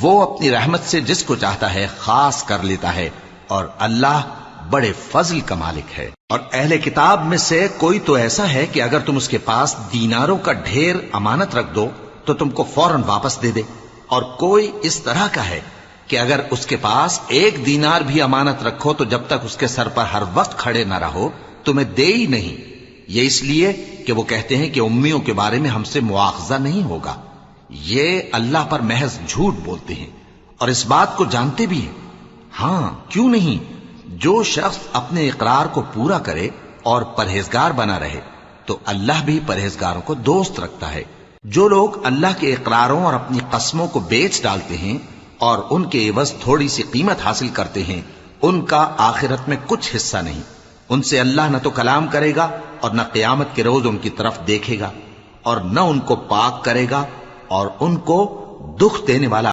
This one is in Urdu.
وہ اپنی رحمت سے جس کو چاہتا ہے خاص کر لیتا ہے، اور اللہ بڑے فضل کا مالک ہے۔ اور اہل کتاب میں سے کوئی تو ایسا ہے کہ اگر تم اس کے پاس دیناروں کا ڈھیر امانت رکھ دو تو تم کو فوراً واپس دے دے، اور کوئی اس طرح کا ہے کہ اگر اس کے پاس 1 دینار بھی امانت رکھو تو جب تک اس کے سر پر ہر وقت کھڑے نہ رہو تمہیں دے ہی نہیں۔ یہ اس لیے کہ وہ کہتے ہیں کہ امیوں کے بارے میں ہم سے مواخذہ نہیں ہوگا۔ یہ اللہ پر محض جھوٹ بولتے ہیں اور اس بات کو جانتے بھی ہیں۔ ہاں کیوں نہیں، جو شخص اپنے اقرار کو پورا کرے اور پرہیزگار بنا رہے تو اللہ بھی پرہیزگاروں کو دوست رکھتا ہے۔ جو لوگ اللہ کے اقراروں اور اپنی قسموں کو بیچ ڈالتے ہیں اور ان کے عوض تھوڑی سی قیمت حاصل کرتے ہیں، ان کا آخرت میں کچھ حصہ نہیں۔ ان سے اللہ نہ تو کلام کرے گا اور نہ قیامت کے روز ان کی طرف دیکھے گا، اور نہ ان کو پاک کرے گا، اور ان کو دکھ دینے والا